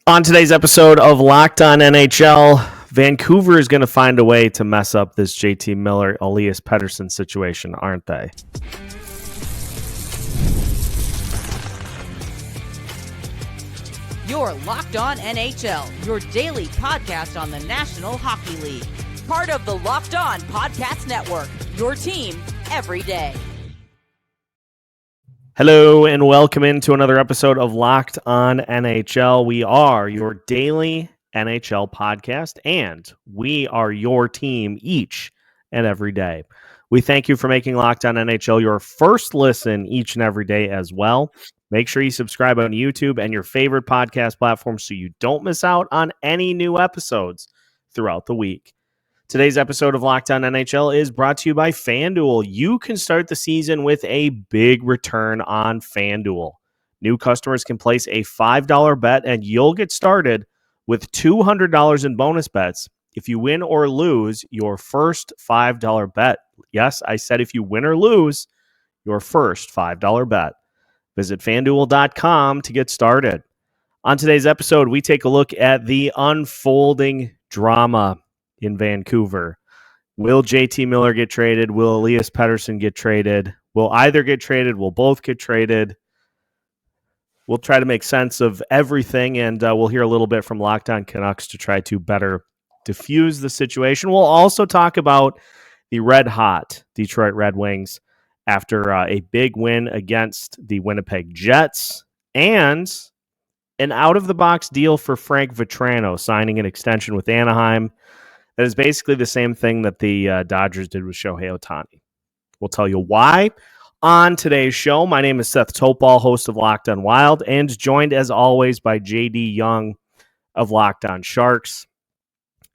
On today's episode of Locked On NHL, Vancouver is going to find a way to mess up this JT Miller, Elias Petterssen situation, aren't they? You're Locked On NHL, your daily podcast on the National Hockey League. Part of the Locked On Podcast Network, your team every day. Hello and welcome into another episode of Locked On NHL. We are your daily NHL podcast, and we are your team each and every day. We thank you for making Locked On NHL your first listen each and every day as well. Make sure you subscribe on YouTube and your favorite podcast platform so you don't miss out on any new episodes throughout the week. Today's episode of Locked On NHL is brought to you by FanDuel. You can start the season with a big return on FanDuel. New customers can place a $5 bet and you'll get started with $200 in bonus bets if you win or lose your first $5 bet. Yes, I said if you win or lose your first $5 bet. Visit FanDuel.com to get started. On today's episode, we take a look at the unfolding drama in Vancouver. Will JT Miller get traded? Will Elias Petterssen get traded? Will either get traded? Will both get traded? We'll try to make sense of everything, and we'll hear a little bit from Locked On Canucks to try to better diffuse the situation. We'll also talk about the red-hot Detroit Red Wings after a big win against the Winnipeg Jets, and an out-of-the-box deal for Frank Vatrano, signing an extension with Anaheim. That is basically the same thing that the Dodgers did with Shohei Ohtani. We'll tell you why on today's show. My name is Seth Topal, host of Locked On Wild, and joined as always by JD Young of Locked On Sharks.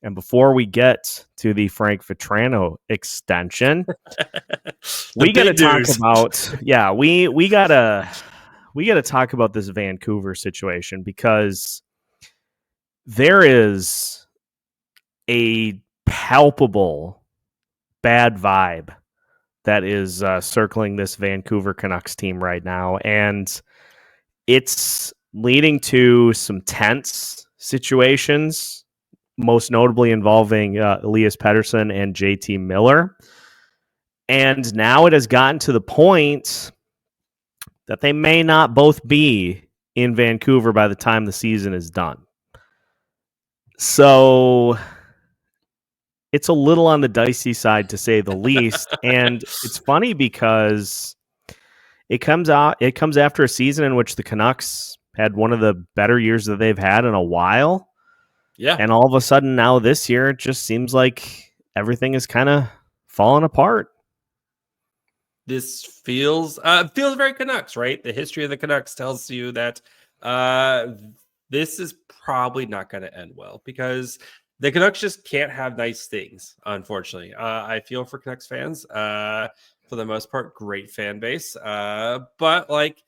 And before we get to the Frank Vatrano extension, we got to talk about we gotta talk about this Vancouver situation, because there is a palpable bad vibe that is circling this Vancouver Canucks team right now, and it's leading to some tense situations, most notably involving Elias Petterssen and JT Miller. And now it has gotten to the point that they may not both be in Vancouver by the time the season is done. So it's a little on the dicey side, to say the least. And it's funny because it comes after a season in which the Canucks had one of the better years that they've had in a while. Yeah. And all of a sudden now this year, it just seems like everything is kind of falling apart. This feels very Canucks, right? The history of the Canucks tells you that this is probably not going to end well, because the Canucks just can't have nice things, unfortunately. I feel for Canucks fans. For the most part, great fan base. But, like,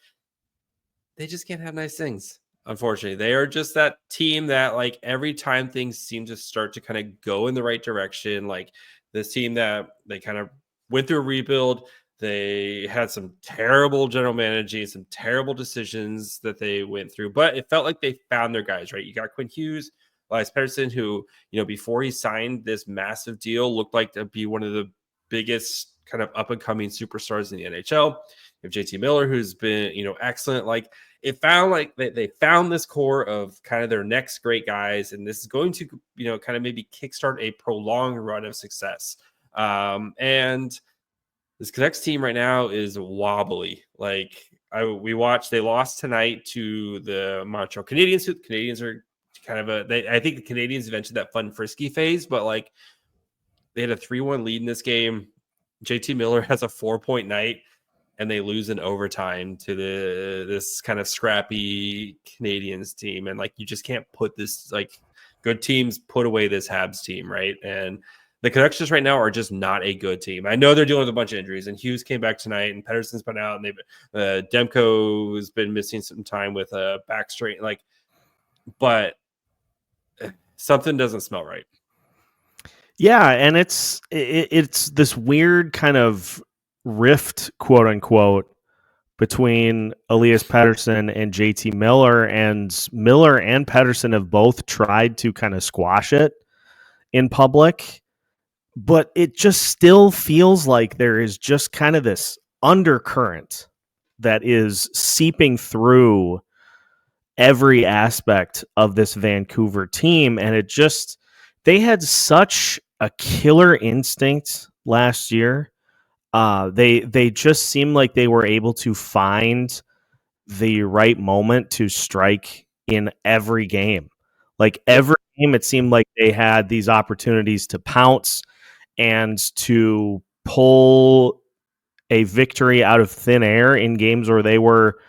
they just can't have nice things, unfortunately. They are just that team that, like, every time things seem to start to kind of go in the right direction, like this team that they kind of went through a rebuild. They had some terrible general managing, some terrible decisions that they went through, but it felt like they found their guys, right? You got Quinn Hughes, Elias Petterssen, who, before he signed this massive deal, looked like to be one of the biggest kind of up-and-coming superstars in the NHL. You have JT Miller, who's been, excellent. Like, it found like they found this core of kind of their next great guys, and this is going to, kind of maybe kickstart a prolonged run of success. And this Canucks team right now is wobbly. Like, we watched, they lost tonight to the Montreal Canadiens. The Canadiens are kind of I think the Canadiens eventually that fun frisky phase, but like they had a 3-1 lead in this game. JT Miller has a 4-point night, and they lose in overtime to this kind of scrappy Canadiens team. And like, you just can't put this, like, good teams put away this Habs team, right? And the Canucks just right now are just not a good team. I know they're dealing with a bunch of injuries, and Hughes came back tonight, and Pettersson's been out, and they've Demko has been missing some time with a back strain, like, but something doesn't smell right. Yeah, and it's this weird kind of rift, quote unquote, between Elias Petterssen and JT Miller, and Miller and Pettersson have both tried to kind of squash it in public, but it just still feels like there is just kind of this undercurrent that is seeping through every aspect of this Vancouver team. And they had such a killer instinct last year. They just seemed like they were able to find the right moment to strike in every game. Like every game, it seemed like they had these opportunities to pounce and to pull a victory out of thin air in games where they were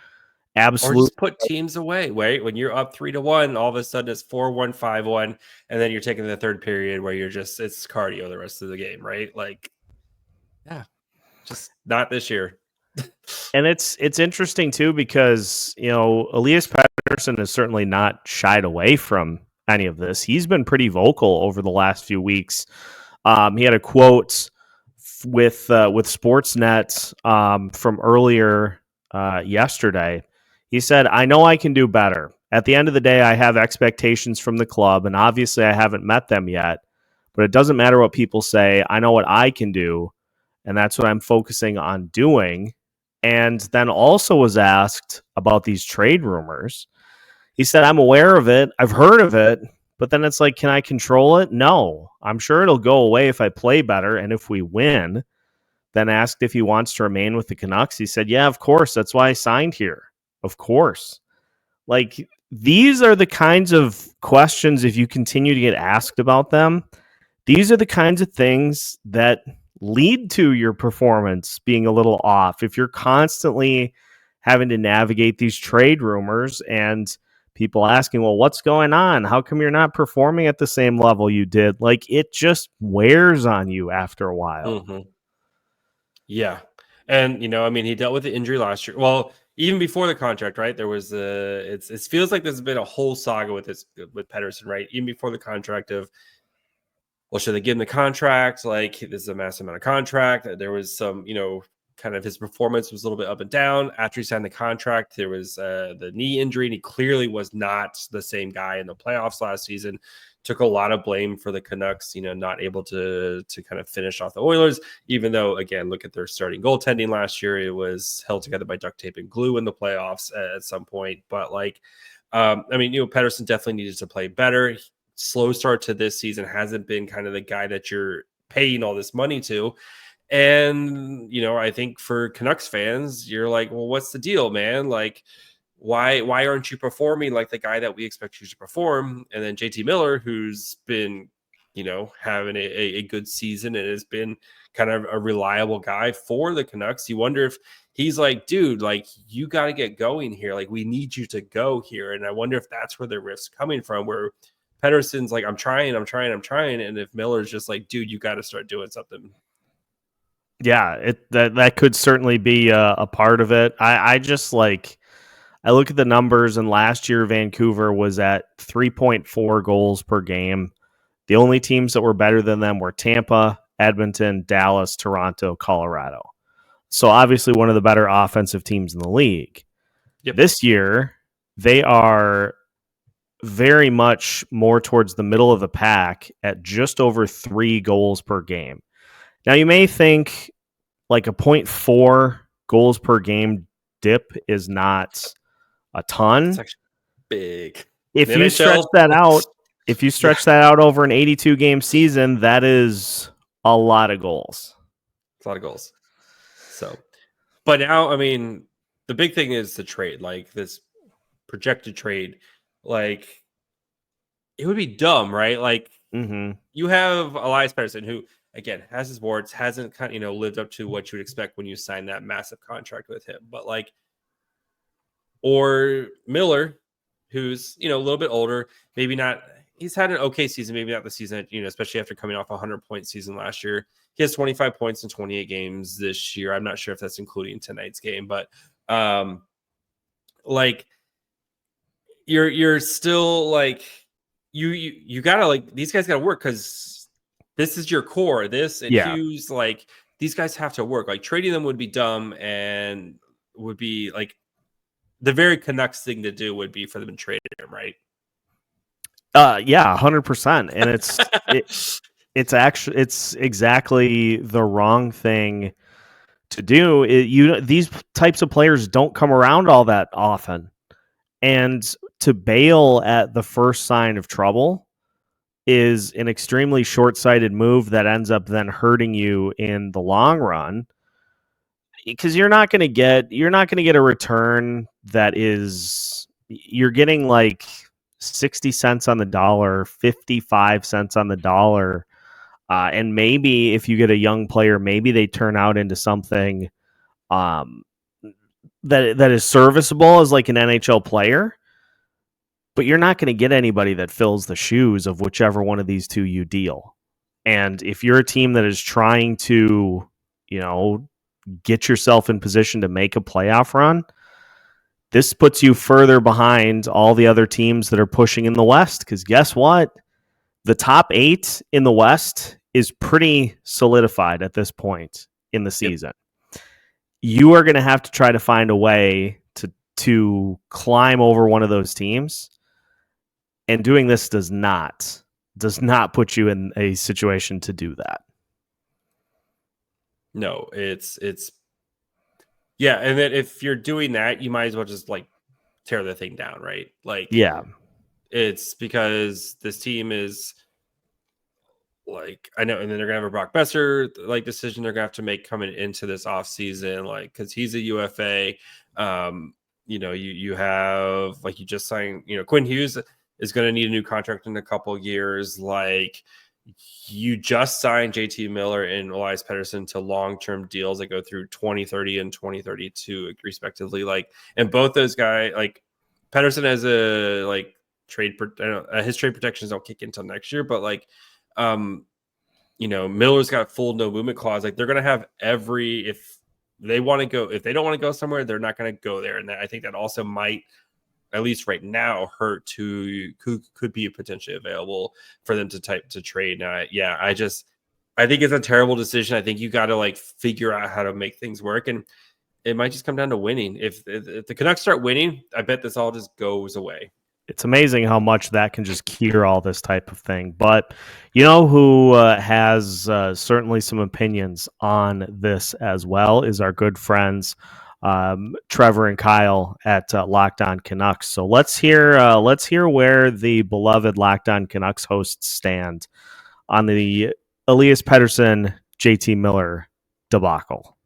absolutely, or just put teams away, right? When you're up 3-1, all of a sudden it's 4-1, 5-1, and then you're taking the third period where it's cardio the rest of the game, right? Like, yeah, just not this year. And it's interesting too, because Elias Petterssen has certainly not shied away from any of this. He's been pretty vocal over the last few weeks. He had a quote with Sportsnet from earlier yesterday. He said, "I know I can do better. At the end of the day, I have expectations from the club, and obviously I haven't met them yet. But it doesn't matter what people say. I know what I can do, and that's what I'm focusing on doing." And then also was asked about these trade rumors. He said, "I'm aware of it. I've heard of it. But then it's like, can I control it? No. I'm sure it'll go away if I play better and if we win." Then asked if he wants to remain with the Canucks. He said, "Yeah, of course. That's why I signed here. Of course." Like, these are the kinds of questions, if you continue to get asked about them, these are the kinds of things that lead to your performance being a little off. If you're constantly having to navigate these trade rumors and people asking, well, what's going on? How come you're not performing at the same level you did? Like, it just wears on you after a while. Mm-hmm. Yeah. And, he dealt with the injury last year. Well, even before the contract, right? There was it feels like there's been a whole saga with Pettersson, right? Even before the contract of, well, should they give him the contract? Like, this is a massive amount of contract. There was some, kind of his performance was a little bit up and down. After he signed the contract, there was the knee injury, and he clearly was not the same guy in the playoffs last season. Took a lot of blame for the Canucks, not able to kind of finish off the Oilers, even though, again, look at their starting goaltending last year. It was held together by duct tape and glue in the playoffs at some point. But Pettersson definitely needed to play better. Slow start to this season, hasn't been kind of the guy that you're paying all this money to. And, I think for Canucks fans, you're like, well, what's the deal, man? Like, why aren't you performing like the guy that we expect you to perform? And then JT Miller, who's been, having a good season and has been kind of a reliable guy for the Canucks. You wonder if he's like, dude, like, you got to get going here. Like, we need you to go here. And I wonder if that's where the rift's coming from, where Pettersson's like, I'm trying. And if Miller's just like, dude, you got to start doing something. Yeah, that could certainly be a part of it. I just I look at the numbers, and last year Vancouver was at 3.4 goals per game. The only teams that were better than them were Tampa, Edmonton, Dallas, Toronto, Colorado. So obviously one of the better offensive teams in the league. Yep. This year, they are very much more towards the middle of the pack at just over 3 goals per game. Now, you may think like a 0.4 goals per game dip is not a ton. It's actually big. If you stretch that out over an 82 game season, that is a lot of goals. It's a lot of goals. So, but now, the big thing is the trade, like this projected trade. Like, it would be dumb, right? Like, you have Elias Petterssen, who, again, has his warts, hasn't kind of, lived up to what you would expect when you sign that massive contract with him. But or Miller, who's, a little bit older, maybe not. He's had an okay season, maybe not the season, especially after coming off a 100-point season last year. He has 25 points in 28 games this year. I'm not sure if that's including tonight's game, but you're still like, you gotta these guys gotta work, because this is your core. This and Hughes, these guys have to work. Like, trading them would be dumb, and would be like the very Canucks thing to do would be for them to trade him, right? Yeah, 100%. And it's exactly the wrong thing to do. These types of players don't come around all that often, and to bail at the first sign of trouble is an extremely short-sighted move that ends up then hurting you in the long run, because you're not going to get a return that is, you're getting like 60 cents on the dollar, 55 cents on the dollar. And maybe if you get a young player, maybe they turn out into something that is serviceable as like an NHL player. But you're not going to get anybody that fills the shoes of whichever one of these two you deal. And if you're a team that is trying to, get yourself in position to make a playoff run, this puts you further behind all the other teams that are pushing in the West. Because guess what? The top 8 in the West is pretty solidified at this point in the season. Yep. You are going to have to try to find a way to climb over one of those teams. And doing this does not put you in a situation to do that. No, it's yeah, and then if you're doing that, you might as well just like tear the thing down, right? Like, yeah, it's because this team is like, I know, and then they're gonna have a Brock Besser like decision they're gonna have to make coming into this offseason, like, because he's a UFA. You have, like, you just signed, Quinn Hughes is going to need a new contract in a couple of years. Like, you just signed JT Miller and Elias Petterssen to long-term deals that go through 2030 and 2032 respectively. Like, and both those guys, like, Petterssen has a like his trade protections don't kick in until next year, but like, Miller's got full no movement clause. Like, they're going to have if they don't want to go somewhere, they're not going to go there. And I think that also might, at least right now, hurt who could be potentially available for them to trade. I think it's a terrible decision. I think you got to like figure out how to make things work, and it might just come down to winning. If the Canucks start winning, I bet this all just goes away. It's amazing how much that can just cure all this type of thing. But you know who has certainly some opinions on this as well is our good friends Trevor and Kyle at Locked On Canucks. So let's hear where the beloved Locked On Canucks hosts stand on the Elias Pettersson, JT Miller debacle.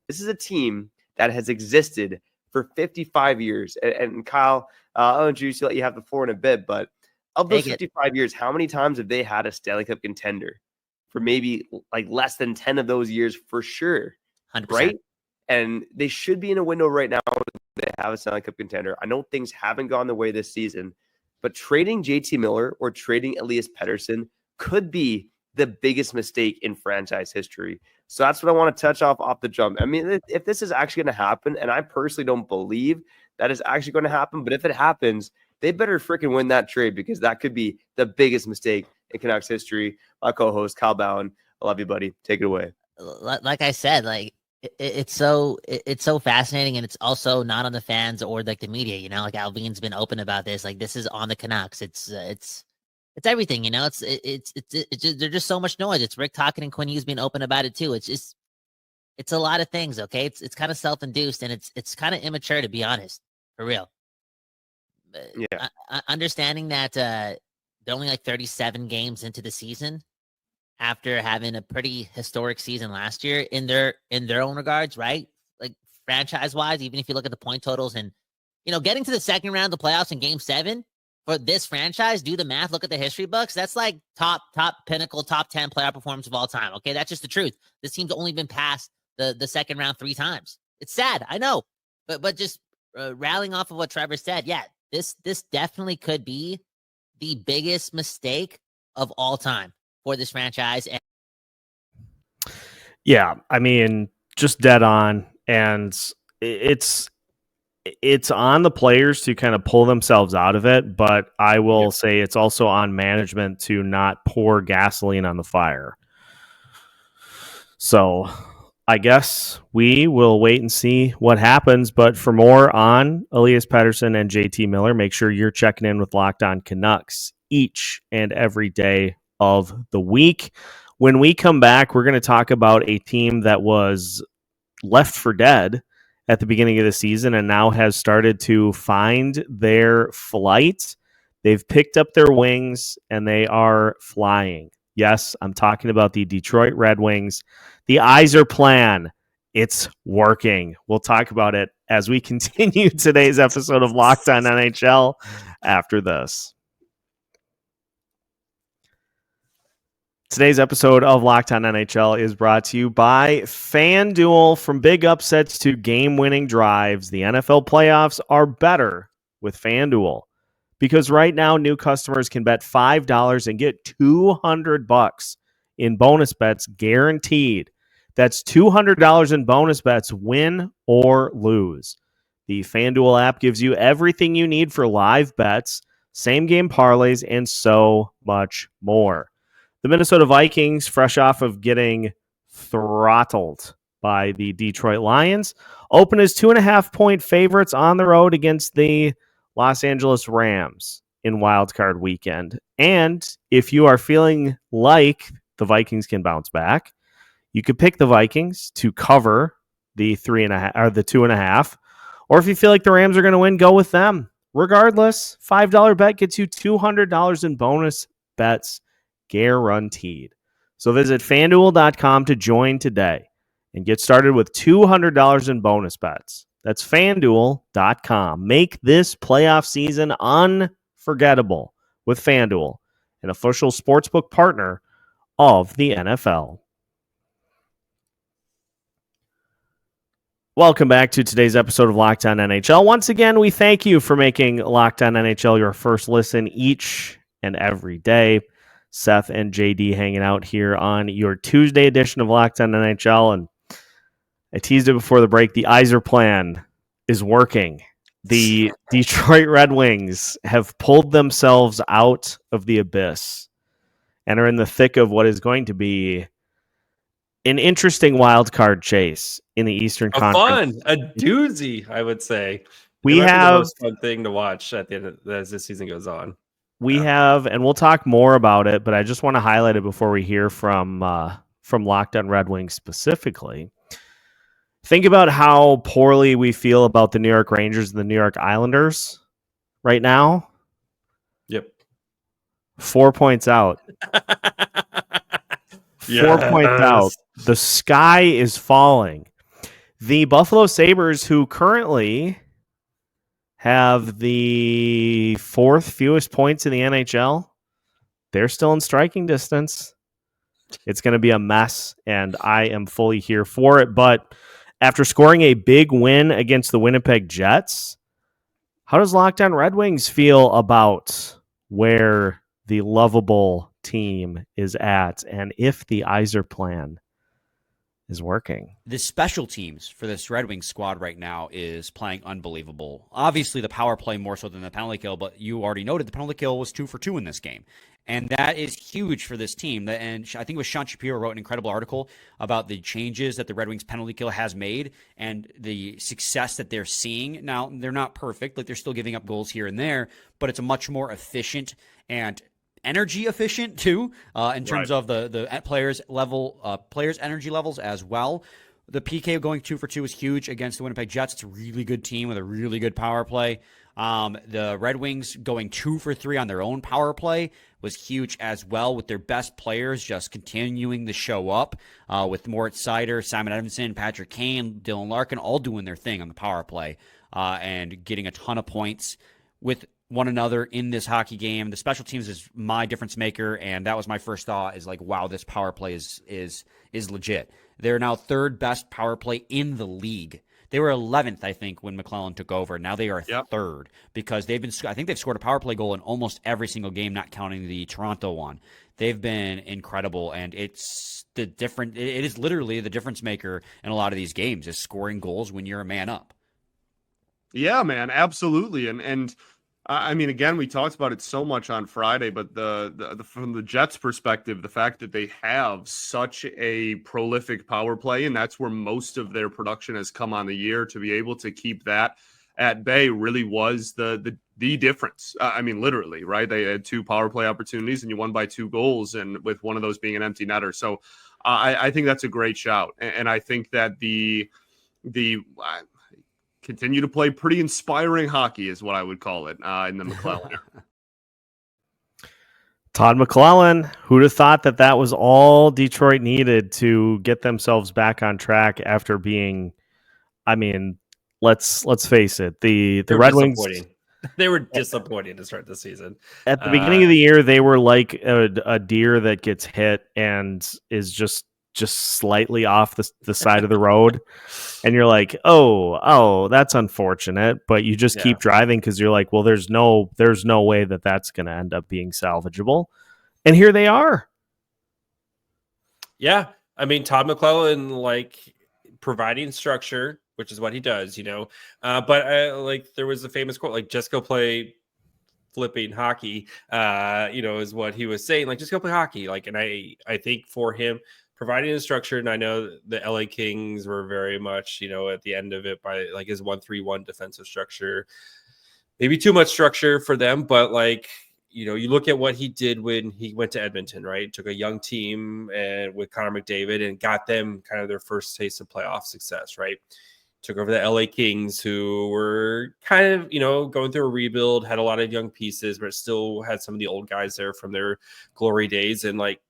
This is a team that has existed for 55 years. And Kyle, I'll introduce you, let you have the floor in a bit, but of those 55 years, how many times have they had a Stanley Cup contender? For maybe like less than 10 of those years for sure. 100%. Right? And they should be in a window right now. They have a Stanley Cup contender. I know things haven't gone the way this season, but trading JT Miller or trading Elias Pettersson could be the biggest mistake in franchise history. So that's what I want to touch off the jump. I mean, if this is actually going to happen, and I personally don't believe that is actually going to happen, but if it happens, they better freaking win that trade, because that could be the biggest mistake in Canucks history. My co-host, Kyle Bowen. I love you, buddy. Take it away. Like I said, like, it's so fascinating, and it's also not on the fans or like the media. Like Alvin's been open about this. Like, this is on the Canucks. It's everything. It's there's just so much noise. It's Rick talking and Quinn Hughes being open about it too. It's a lot of things. Okay, it's kind of self-induced, and it's kind of immature, to be honest, for real. Yeah, understanding that they're only like 37 games into the season, after having a pretty historic season last year in their own regards, right? Like, franchise-wise, even if you look at the point totals and, getting to the second round of the playoffs in Game 7 for this franchise, do the math, look at the history books, that's like top pinnacle, top 10 playoff performance of all time, okay? That's just the truth. This team's only been past the second round 3 times. It's sad, I know. But just rallying off of what Trevor said, yeah, this definitely could be the biggest mistake of all time for this franchise. Yeah, I mean, just dead on. And it's on the players to kind of pull themselves out of it, but I will say it's also on management to not pour gasoline on the fire. So I guess we will wait and see what happens. But for more on Elias Petterssen and JT Miller, make sure you're checking in with Locked On Canucks each and every day of the week. When we come back, we're going to talk about a team that was left for dead at the beginning of the season and now has started to find their flight. They've picked up their wings and they are flying. Yes, I'm talking about the Detroit Red Wings. The Yzer plan, it's working. We'll talk about it as we continue today's episode of Locked On NHL after this. Today's episode of Locked On NHL is brought to you by FanDuel. From big upsets to game-winning drives, the NFL playoffs are better with FanDuel. Because right now, new customers can bet $5 and get $200 in bonus bets guaranteed. That's $200 in bonus bets, win or lose. The FanDuel app gives you everything you need for live bets, same-game parlays, and so much more. The Minnesota Vikings, fresh off of getting throttled by the Detroit Lions, open as 2.5-point favorites on the road against the Los Angeles Rams in wildcard weekend. And if you are feeling like the Vikings can bounce back, you could pick the Vikings to cover the 3.5 or the 2.5. Or if you feel like the Rams are going to win, go with them. Regardless, $5 bet gets you $200 in bonus bets guaranteed. So visit FanDuel.com to join today and get started with $200 in bonus bets. That's FanDuel.com. Make this playoff season unforgettable with FanDuel, an official sportsbook partner of the NFL. Welcome back to today's episode of Locked On NHL. Once again, we thank you for making Locked On NHL your first listen each and every day. Seth and JD hanging out here on your Tuesday edition of Locked On NHL. And I teased it before the break. The Yzer plan is working. The Detroit Red Wings have pulled themselves out of the abyss and are in the thick of what is going to be an interesting wild card chase in the Eastern Conference. A doozy, I would say. We have the most fun thing to watch at the end of, as this season goes on. We have, and we'll talk more about it, but I just want to highlight it before we hear from Locked On Red Wings specifically. Think about how poorly we feel about the New York Rangers and the New York Islanders right now. Yep. 4 points out. 4 points out. The sky is falling. The Buffalo Sabres, who currently have the fourth fewest points in the NHL, they're still in striking distance. It's going to be a mess, and I am fully here for it. But after scoring a big win against the Winnipeg Jets, how does Locked On Red Wings feel about where the lovable team is at, and if the Yzer plan is working? The special teams for this Red Wings squad right now is playing unbelievable. Obviously, the power play more so than the penalty kill, but you already noted the penalty kill was 2 for 2 in this game. And that is huge for this team. And I think it was Sean Shapiro wrote an incredible article about the changes that the Red Wings penalty kill has made and the success that they're seeing. Now, they're not perfect. Like, they're still giving up goals here and there, but it's a much more efficient and energy efficient too, in terms of the players' energy levels as well. The PK going 2 for 2 is huge against the Winnipeg Jets. It's a really good team with a really good power play. The Red Wings going 2 for 3 on their own power play was huge as well, with their best players just continuing to show up, with Moritz Seider, Simon Edmondson, Patrick Kane, Dylan Larkin, all doing their thing on the power play, and getting a ton of points with one another in this hockey game. The special teams is my difference maker, and that was my first thought, is like, wow, this power play is legit. They're now third best power play in the league. They were 11th, I think, when McClellan took over. Now they are third, because I think they've scored a power play goal in almost every single game, not counting the Toronto one. They've been incredible, and it is literally the difference maker in a lot of these games, is scoring goals when you're a man up. Yeah, man, absolutely. And I mean, again, we talked about it so much on Friday, but from the Jets' perspective, the fact that they have such a prolific power play, and that's where most of their production has come on the year, to be able to keep that at bay really was the difference. I mean, literally, right? They had 2 power play opportunities, and you won by 2 goals, and with one of those being an empty netter. So I think that's a great shout, and I think that the continue to play pretty inspiring hockey is what I would call it in the McClellan era. Todd McClellan, who'd have thought that was all Detroit needed to get themselves back on track after being, I mean, let's face it, the Red Wings. They were disappointing to start the season. At the beginning of the year, they were like a deer that gets hit and is just slightly off the side of the road. And you're like, oh, that's unfortunate. But you just keep driving because you're like, well, there's no way that's going to end up being salvageable. And here they are. Yeah. I mean, Todd McClellan, like, providing structure, which is what he does, but like, there was a famous quote, like, just go play flipping hockey, is what he was saying. Like, just go play hockey. Like, and I think for him, providing a structure, and I know the LA Kings were very much, at the end of it by like his 1-3-1 defensive structure, maybe too much structure for them. But like, you look at what he did when he went to Edmonton, right? Took a young team and with Connor McDavid and got them kind of their first taste of playoff success, right? Took over the LA Kings, who were kind of, going through a rebuild, had a lot of young pieces, but still had some of the old guys there from their glory days, and like,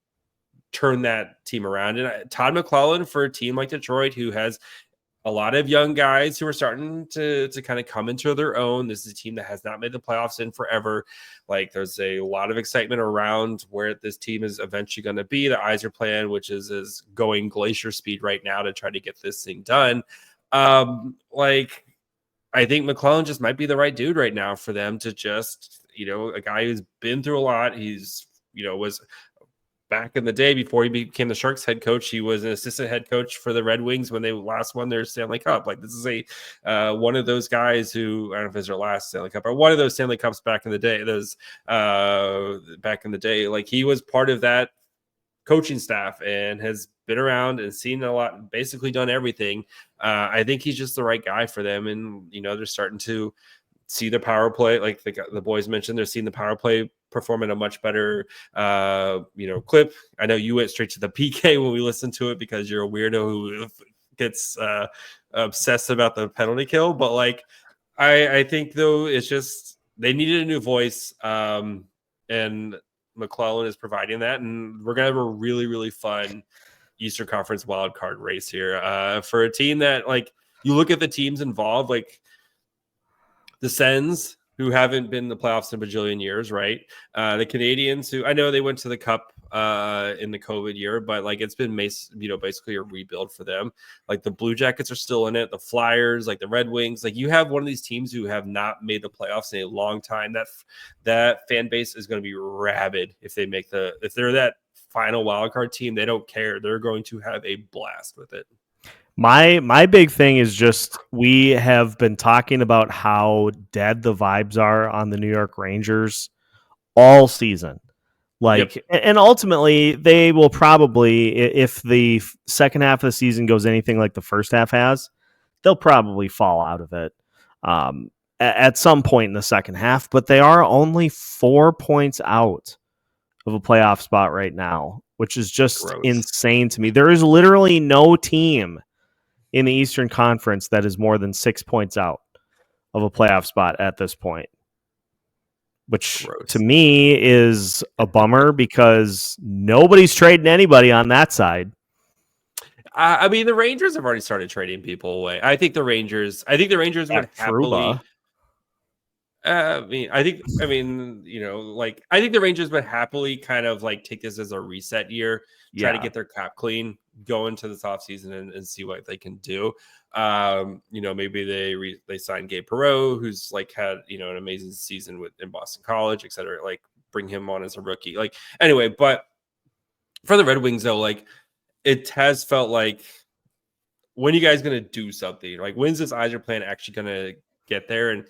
turn that team around. And Todd McClellan, for a team like Detroit, who has a lot of young guys who are starting to kind of come into their own. This is a team that has not made the playoffs in forever. Like, there's a lot of excitement around where this team is eventually going to be. The Yzer plan, which is going glacier speed right now to try to get this thing done. Like, I think McClellan just might be the right dude right now for them to just, a guy who's been through a lot. He's, was back in the day before he became the Sharks head coach, he was an assistant head coach for the Red Wings when they last won their Stanley Cup. Like, this is one of those guys who, I don't know if it's their last Stanley Cup, or one of those Stanley Cups back in the day. Like, he was part of that coaching staff and has been around and seen a lot, basically done everything. I think he's just the right guy for them. And, they're starting to see the power play, like the boys mentioned, they're seeing the power play perform at a much better, clip. I know you went straight to the PK when we listened to it because you're a weirdo who gets obsessed about the penalty kill. But like, I think though, it's just, they needed a new voice. And McClellan is providing that. And we're going to have a really, really fun Eastern Conference wildcard race here for a team that, like, you look at the teams involved, like, the Sens, who haven't been in the playoffs in a bajillion years, right? The Canadians, who I know they went to the Cup in the COVID year, but like, it's been basically a rebuild for them. Like, the Blue Jackets are still in it, the Flyers, like the Red Wings. Like, you have one of these teams who have not made the playoffs in a long time. That fan base is going to be rabid if they're that final wildcard team. They don't care. They're going to have a blast with it. My big thing is just, we have been talking about how dead the vibes are on the New York Rangers all season. Like, yep. And ultimately they will probably, if the second half of the season goes anything like the first half has, they'll probably fall out of it at some point in the second half. But they are only 4 points out of a playoff spot right now, which is just insane to me. There is literally no team in the Eastern Conference that is more than 6 points out of a playoff spot at this point, which to me is a bummer because nobody's trading anybody on that side. I mean, the Rangers have already started trading people away. I think the Rangers would happily. I think the Rangers would happily kind of like take this as a reset year, try to get their cap clean, go into this offseason and see what they can do. Maybe they sign Gabe Perreault, who's like had, an amazing season in Boston College, et cetera. Like, bring him on as a rookie. Like, anyway, but for the Red Wings though, like, it has felt like, when are you guys going to do something? Like, when's this Yzer plan actually going to get there? And,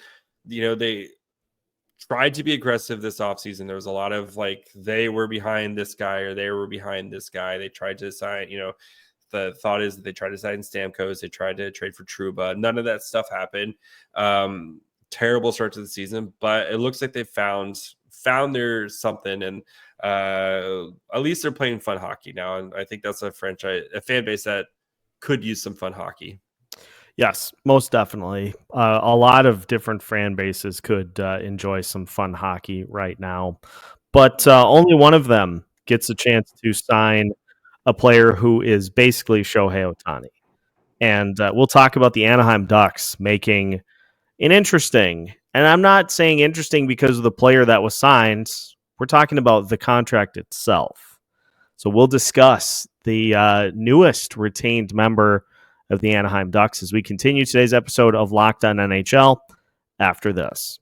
tried to be aggressive this offseason. There was a lot of like, they were behind this guy or they were behind this guy. They tried to sign, the thought is that they tried to sign Stamkos. They tried to trade for Trouba. None of that stuff happened. Terrible start to the season, but it looks like they found their something, and at least they're playing fun hockey now. And I think that's a fan base that could use some fun hockey. Yes, most definitely. A lot of different fan bases could enjoy some fun hockey right now, but only one of them gets a chance to sign a player who is basically Shohei Ohtani. And we'll talk about the Anaheim Ducks making an interesting, and I'm not saying interesting because of the player that was signed. We're talking about the contract itself. So we'll discuss the newest retained member of the Anaheim Ducks as we continue today's episode of Locked On NHL after this.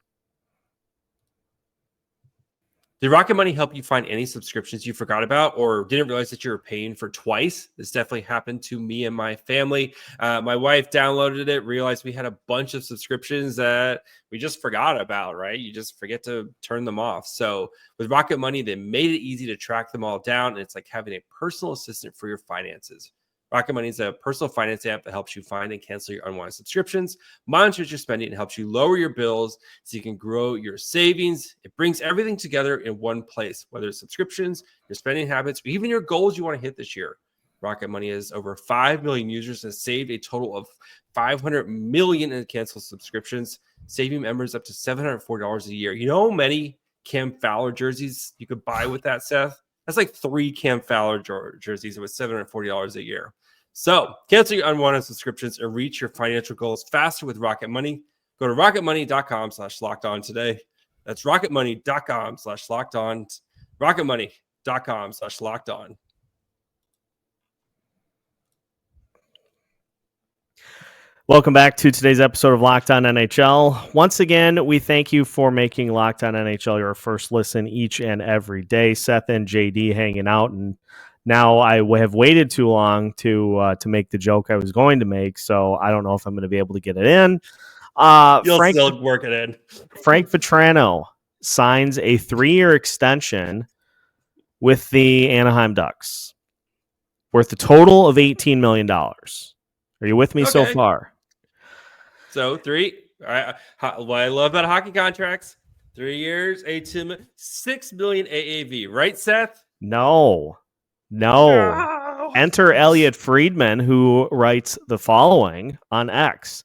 Did Rocket Money help you find any subscriptions you forgot about or didn't realize that you were paying for twice? This definitely happened to me and my family. My wife downloaded it, realized we had a bunch of subscriptions that we just forgot about, right? You just forget to turn them off. So with Rocket Money, they made it easy to track them all down. And it's like having a personal assistant for your finances. Rocket Money is a personal finance app that helps you find and cancel your unwanted subscriptions, monitors your spending, and helps you lower your bills so you can grow your savings. It brings everything together in one place, whether it's subscriptions, your spending habits, or even your goals you want to hit this year. Rocket Money has over 5 million users and saved a total of $500 million in canceled subscriptions, saving members up to $704 a year. You know how many Cam Fowler jerseys you could buy with that, Seth? That's like 3 Cam Fowler jerseys with $740 a year. So cancel your unwanted subscriptions and reach your financial goals faster with Rocket Money. Go to rocketmoney.com/lockedon today. That's rocketmoney.com/lockedon. rocketmoney.com/lockedon. Welcome back to today's episode of Locked On NHL. Once again, we thank you for making Locked On NHL your first listen each and every day. Seth and JD hanging out, and now I have waited too long to make the joke I was going to make, so I don't know if I'm going to be able to get it in. You'll still work it in. Frank Vatrano signs a 3-year extension with the Anaheim Ducks, worth a total of $18 million. Are you with me so far? So 3. What I love about hockey contracts: 3 years, $6 million AAV, right, Seth? No. Enter Elliot Friedman, who writes the following on X.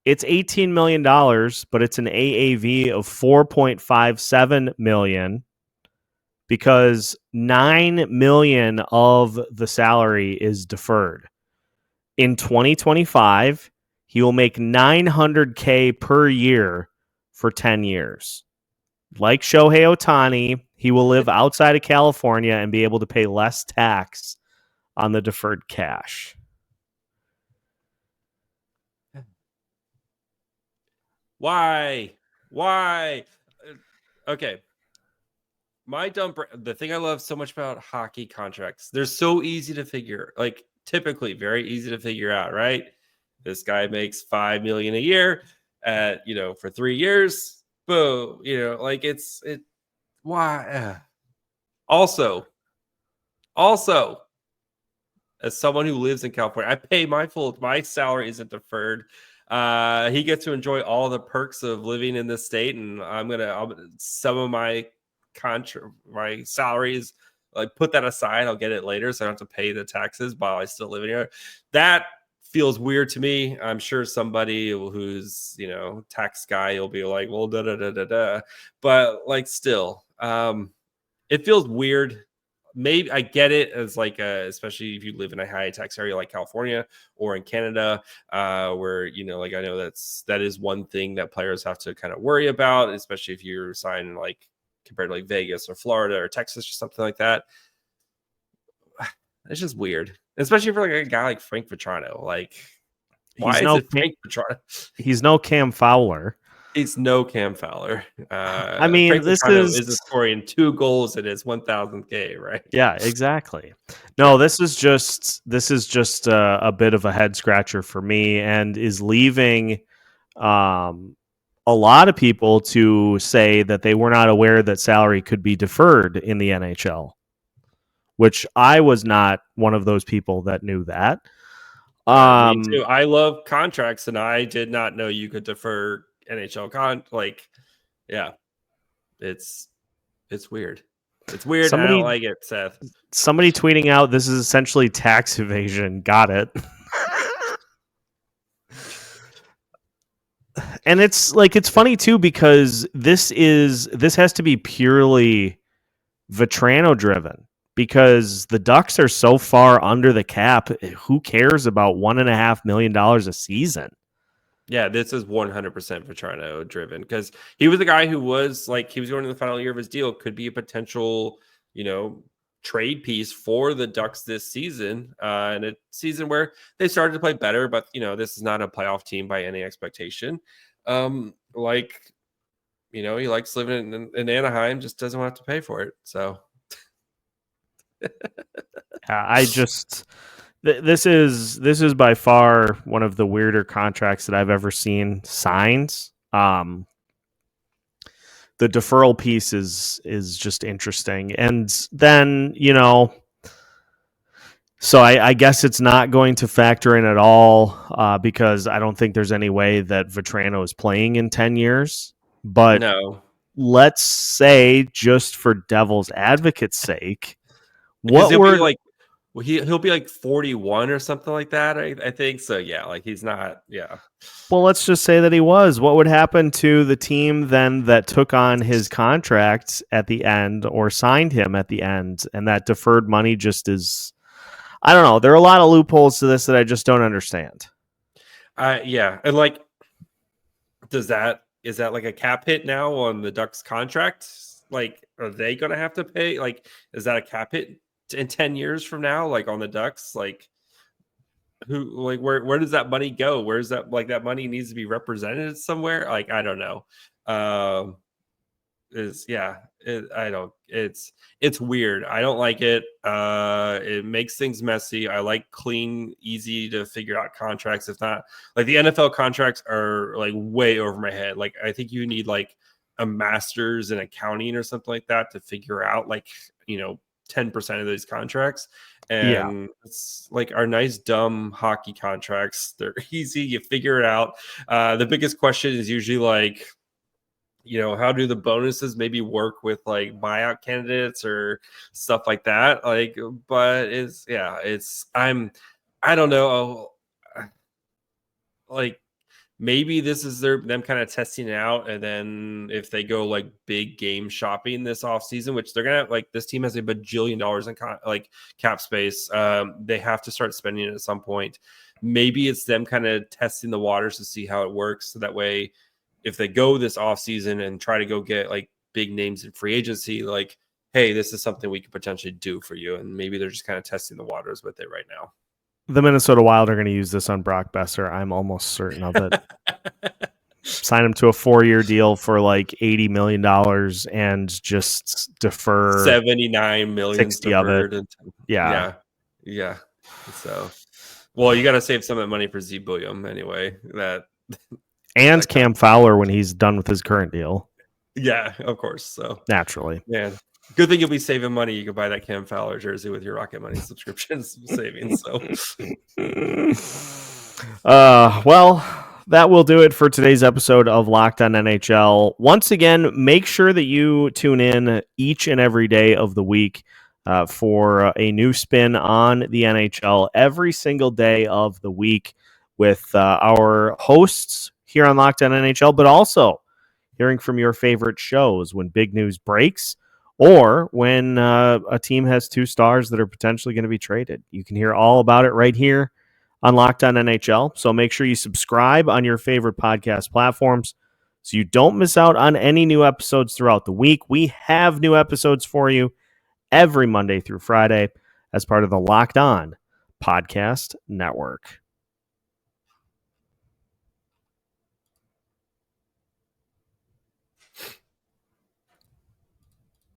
It's $18 million, but it's an AAV of $4.57 million because $9 million of the salary is deferred. In 2025, he will make $900K per year for 10 years. Like Shohei Ohtani, he will live outside of California and be able to pay less tax on the deferred cash. Why? Okay. The thing I love so much about hockey contracts, they're so easy to figure, like typically very easy to figure out, right? This guy makes $5 million a year for 3 years. Boom. Why? Also, as someone who lives in California, I pay my salary isn't deferred. He gets to enjoy all the perks of living in this state, and some of my salaries, like, put that aside. I'll get it later, so I don't have to pay the taxes while I still live in here. That feels weird to me. I'm sure somebody who's tax guy will be like, well, but like still, it feels weird. Maybe I get it as like especially if you live in a high tax area like California or in Canada, where like I know that is one thing that players have to kind of worry about, especially if you're signing like compared to like Vegas or Florida or Texas or something like that. It's just weird, especially for like a guy like Frank Vatrano. Like, why is it Frank Vatrano? He's no Cam Fowler. He's no Cam Fowler. I mean, Frank this Vatrano is scoring 2 goals in his 1,000K, right? Yeah, exactly. No, this is just a bit of a head scratcher for me, and is leaving a a lot of people to say that they were not aware that salary could be deferred in the NHL, which I was not one of those people that knew that. Me too. I love contracts, and I did not know you could defer NHL yeah, it's weird. It's weird. And I don't like it, Seth. Somebody tweeting out, this is essentially tax evasion. Got it. And it's funny too, because this has to be purely Vatrano driven, because the Ducks are so far under the cap. Who cares about $1.5 million a season? Yeah, this is 100% Vatrano driven, because he was the guy who was he was going to the final year of his deal, could be a potential, trade piece for the Ducks this season, and a season where they started to play better, but this is not a playoff team by any expectation. He likes living in Anaheim, just doesn't want to pay for it. So this is by far one of the weirder contracts that I've ever seen signed. The deferral piece is just interesting. And then, so I guess it's not going to factor in at all, because I don't think there's any way that Vatrano is playing in 10 years. But no, let's say, just for devil's advocate's sake, he'll be 41 or something like that. I think so. Yeah, he's not. Yeah. Well, let's just say that he was. What would happen to the team then that took on his contract at the end or signed him at the end, and that deferred money just is? I don't know. There are a lot of loopholes to this that I just don't understand. Yeah, and is that a cap hit now on the Ducks contract? Are they going to have to pay? Is that a cap hit in 10 years from now, on the Ducks? Where does that money go? Where's that that money needs to be represented somewhere? I don't know. It's weird. I don't like it. It makes things messy. I like clean, easy to figure out contracts. If not, the NFL contracts are way over my head. I think you need a master's in accounting or something like that to figure out 10% of those contracts. And it's our nice dumb hockey contracts. They're easy, you figure it out. The biggest question is usually how do the bonuses maybe work with buyout candidates or stuff like that? But I don't know. Maybe this is them kind of testing it out, and then if they go big game shopping this offseason, which they're gonna this team has $1 bajillion in cap space, they have to start spending it at some point. Maybe it's them kind of testing the waters to see how it works, so that way if they go this offseason and try to go get big names in free agency, hey, this is something we could potentially do for you, and maybe they're just kind of testing the waters with it right now. The Minnesota Wild are going to use this on Brock Besser. I'm almost certain of it. Sign him to a 4-year deal for $80 million and just defer $79 million 60 deferred. of it. Yeah. So, well, you got to save some of that money for Z William anyway. And Cam Fowler when he's done with his current deal. Yeah, of course. So naturally, man. Good thing you'll be saving money. You can buy that Cam Fowler jersey with your Rocket Money subscription savings. So, well, that will do it for today's episode of Locked On NHL. Once again, make sure that you tune in each and every day of the week for a new spin on the NHL every single day of the week with our hosts here on Locked On NHL, but also hearing from your favorite shows when big news breaks, or when a team has 2 stars that are potentially going to be traded. You can hear all about it right here on Locked On NHL. So make sure you subscribe on your favorite podcast platforms so you don't miss out on any new episodes throughout the week. We have new episodes for you every Monday through Friday as part of the Locked On Podcast Network.